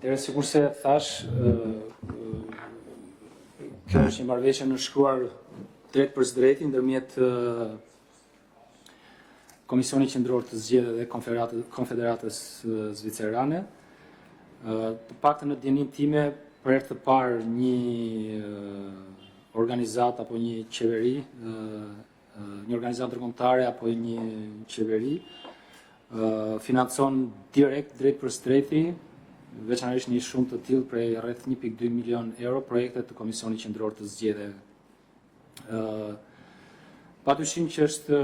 Atëherë, sikur se thash, kjo është një marrëveshje nënshkruar drejt për drejti ndërmjet Komisionit Qendror të Zgjedhjeve dhe Konfederatës Zviceriane. Të paktën në djenim time, për herë të parë një organizat apo një qeveri, një organizat ndërkombëtare apo një qeveri financon direkt drejt për drejti, veçanërisht një shumë të tillë prej rreth 1.2 milion euro projekte të Komisionit Qendror të Zgjedhjeve. Padyshim që është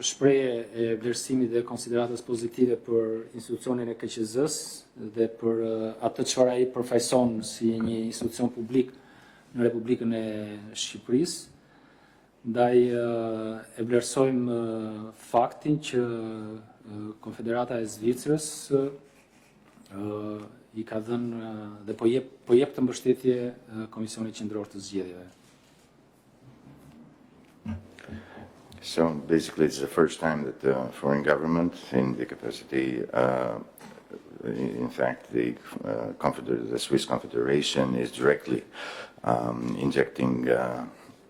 shprehje e vlerësimit dhe konsideratës pozitive për institucionin e KQZ-s dhe për atë çfarë ai përfaqëson si një institucion publik në Republikën e Shqipërisë. Ndaj e vlerësojmë faktin që Konfederata e Zvicrës i ka dhënë dhe po jep të mbështetje Komisionit Qendror të Zgjedhjeve. So basically, it's the first time that the foreign government, in the capacity, in fact, the Swiss Confederation is directly injecting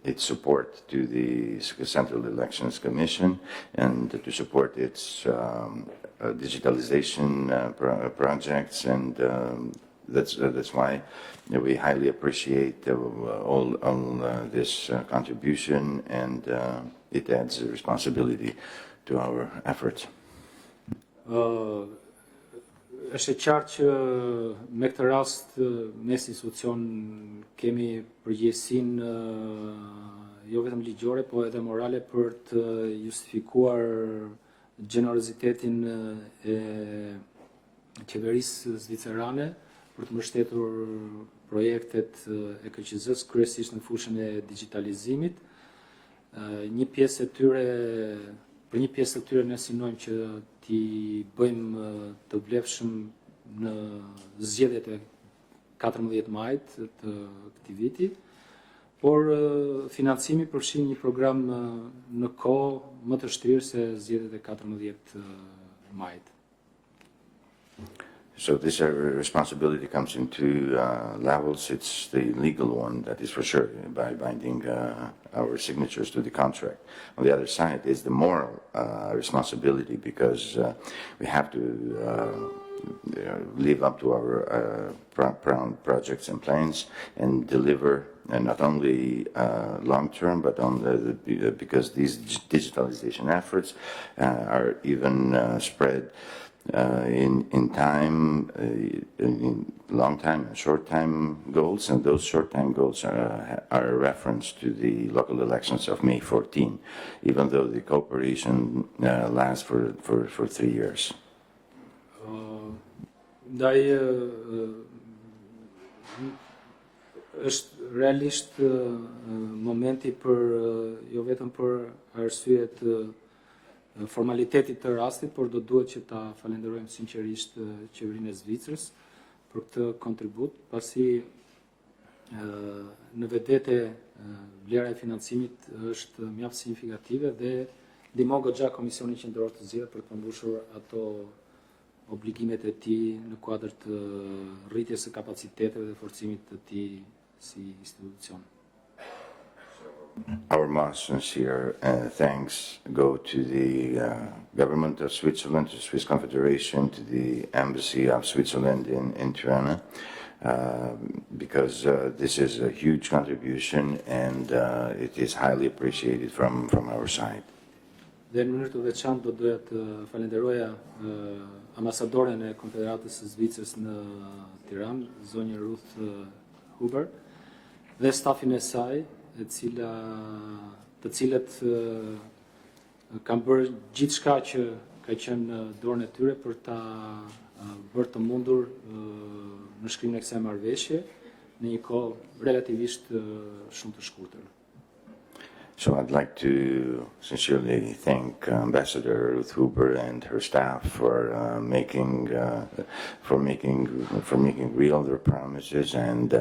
its support to the Central Elections Commission and to support its digitalization projects, and that's why we highly appreciate all this contribution, and it adds a responsibility to our efforts. Është e qartë që me këtë rast mes institucion kemi përgjegjësinë jo vetëm ligjore, po edhe morale për të justifikuar gjenerozitetin e qeverisë zviceriane për të mbështetur projektet e KQZ-s kryesisht në fushën e digitalizimit. Për një pjesë të tyre ne synojmë që t'i bëjmë të vlefshëm në zgjedhjet e 14 majit të këtij viti, por financimi përfshin një program në kohë më të vështirë se zgjedhjet e 14 majit. So this responsibility comes in two levels. It's the legal one, that is for sure, by binding our signatures to the contract. On the other side is the moral responsibility, because we have to live up to our projects and plans and deliver, and not only long-term, but because these digitalization efforts are even spread in time, in long time and short time goals, and those short time goals are a reference to the local elections of May 14, even though the cooperation lasts for 3 years. Ndaj është realisht momenti për jo vetëm për arsyet formalitetit të rastit, por do duhet që ta falenderojmë sinqerisht qeverinë e Zvicrës për këtë kontribut, pasi në vetvete vlera e financimit është mjaft signifikative dhe ndihmon goxha Komisionin Qendror të Zgjedhjeve për të përmbushur ato obligimet e tij në kuadër të rritjes së kapaciteteve dhe forcimit të tij si institucion. Our most sincere thanks go to the government of Switzerland, to the Swiss Confederation, to the Embassy of Switzerland in Tirana, because this is a huge contribution, and it is highly appreciated from our side. Dhe në mënyrë të veçantë do doja të falenderoja ambasadoren e Konfederatës së Zvicrës në Tiranë, zonjën Ruth Huber, dhe stafin e saj, të cilët kanë bërë gjithçka që ka qenë në dorën e tyre për ta bërë të mundur në shkrimin e kësaj marrëveshje në një kohë relativisht shumë të shkurtër. So I'd like to sincerely thank Ambassador Ruth Huber and her staff for making real their promises, and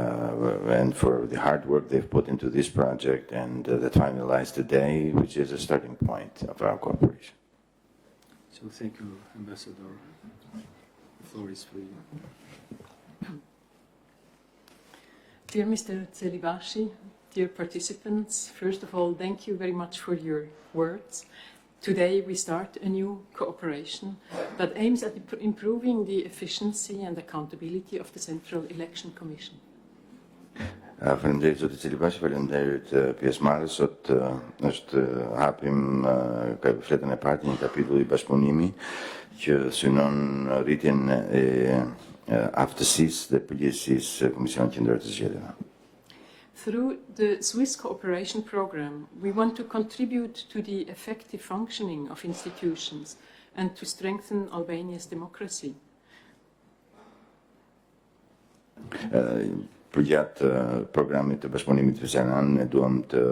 for the hard work they've put into this project, and that finalized today, which is a starting point of our cooperation. So thank you, Ambassador. The floor is for you. Dear Mr. Țelibashi, dear participants, first of all, thank you very much for your words. Today we start a new cooperation that aims at improving the efficiency and accountability of the Central Election Commission. Faleminderit zotit Țelibashi, faleminderit pjesëmarrës. Sot është hapim fletën e parë të një kapitulli bashkëpunimi që synon rritjen e aftësisë dhe përgjegjësisë së Komisionit Qendror të Zgjedhjeve. Through the Swiss Cooperation Programme, we want to contribute to the effective functioning of institutions and to strengthen Albania's democracy. Përgjatë programit të bashkëpunimit Zviceriane, ne duam të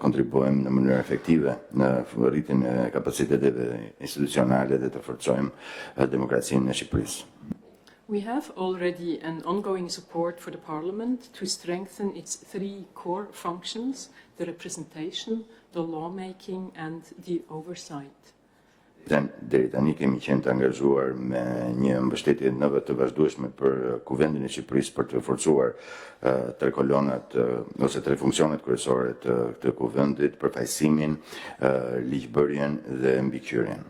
kontribuojmë në mënyrë efektive në rritjen e kapaciteteve institucionale dhe të forcojmë demokracinë në Shqipërisë. We have already an ongoing support for the Parliament to strengthen its three core functions: the representation, the lawmaking and the oversight. Deri tani kemi qenë të angazhuar me një mbështetje të vazhdueshme për Kuvendin e Shqipërisë për të forcuar tre kolonat ose tre funksionet kryesore të këtë kuvendit: përfaqësimin, ligjbërjen dhe mbikëqyrjen.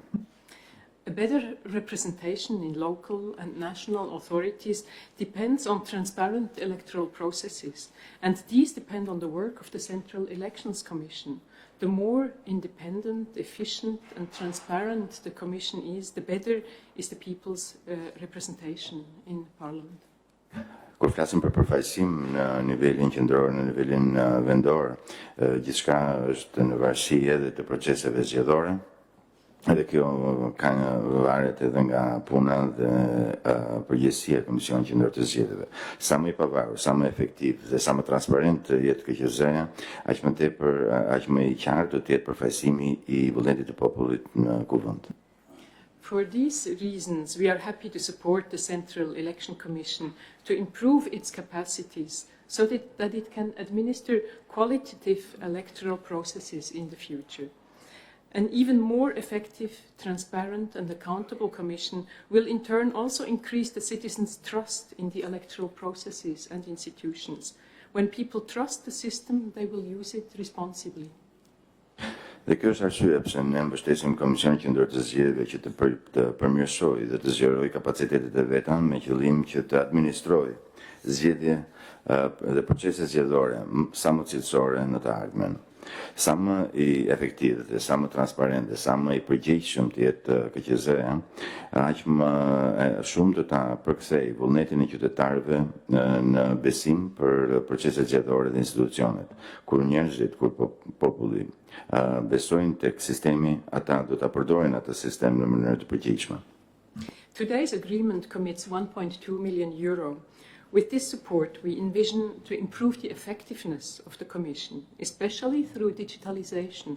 A better representation in local and national authorities depends on transparent electoral processes, and these depend on the work of the Central Elections Commission. The more independent, efficient and transparent the Commission is, the better is the people's representation in Parliament. Kur flasim për përfaqësim në nivelin qendror, në nivelin vendor, gjithçka është në varësi edhe të proceseve zgjedhore. Edhe kjo ka varet edhe nga puna dhe përgjegjësia e Komisionit Qendror të Zgjedhjeve. Sa më i pavarur, sa më efektiv dhe sa më transparent të jetë KQZ-ja, aq më tepër, aq më i qartë do të jetë përfaqësimi i vullnetit të popullit në kuvend. For these reasons, we are happy to support the Central Election Commission to improve its capacities so that it can administer qualitative electoral processes in the future. An even more effective, transparent and accountable Commission will in turn also increase the citizens' trust in the electoral processes and institutions. When people trust the system, they will use it responsibly. Dhe kjo është arsye pse ne mbështesim Komisionin Qendror të Zgjedhjeve që të përmirësojë dhe të zgjerojë kapacitetet e veta me qëllim që të administrojë zgjedhje dhe procese zgjedhore sa më cilësore në të ardhmen. Sa më i efektiv dhe sa më transparent dhe sa më i përgjegjshëm të jetë KQZ-ja, aq më shumë të ta përkthej vullnetin e qytetarëve në besim për proceset zgjedhore dhe institucionet. Kur njerëzit, kur populli besojnë tek sistemi, ata do ta përdorin atë sistem në mënyrë të përgjegjshme. Today's agreement commits 1.2 million euro. With this support, we envision to improve the effectiveness of the Commission, especially through digitalization.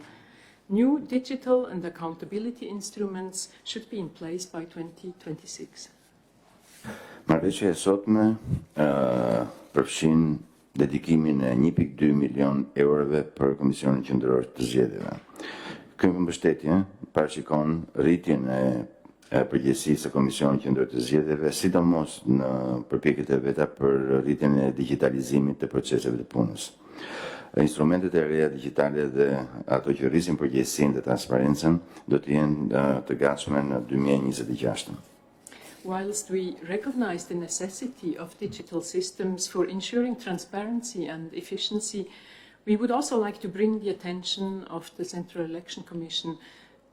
New digital and accountability instruments should be in place by 2026. Marrëveshja e sotme përfshin dedikimin e 1.2 milion eurove për Komisionin Qendror të Zgjedhjeve. Kjo mbështetje parashikon rritjen e përgjegjësisë së Komisionit Qendror të Zgjedhjeve, sidomos në përpjekjet e veta për rritjen e digitalizimit të proceseve të punës. Instrumentet e reja digjitale dhe ato që rrisin përgjegjësinë dhe transparencën do të jenë të gatshme në 2026. Whilst we recognize the necessity of digital systems for ensuring transparency and efficiency, we would also like to bring the attention of the Central Election Commission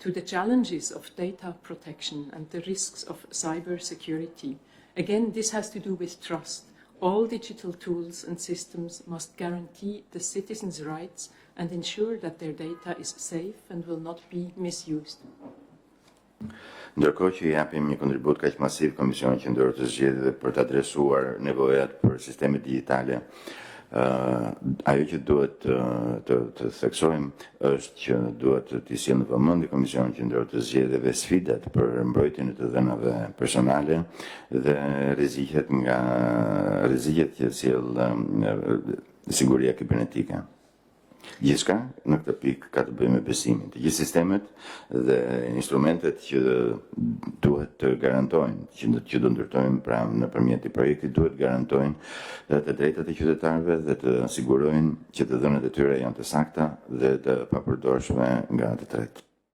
to the challenges of data protection and the risks of cyber security. Again, this has to do with trust. All digital tools and systems must guarantee the citizens' rights and ensure that their data is safe and will not be misused. Ndërkohë që i japim një kontribut kaq masiv Komisionit Qendror të Zgjedhjeve për të adresuar nevojat për sisteme digjitale, ajo që duhet të theksojmë është që duhet të sjellë në vëmendje Komisionin Qendror të Zgjedhjeve sfidat për mbrojtjen e të dhënave personale dhe rreziqet që sjell siguria kibernetike. Gjithçka në këtë pikë ka të bëjë me besimin. Të gjithë sistemet dhe instrumentet që duhet të garantojnë, që do ndërtojmë pra nëpërmjet këtij projekti, duhet garantojnë të drejtat e qytetarëve dhe të sigurojnë që të dhënat e tyre janë të sakta dhe të papërdorshme nga të tretë.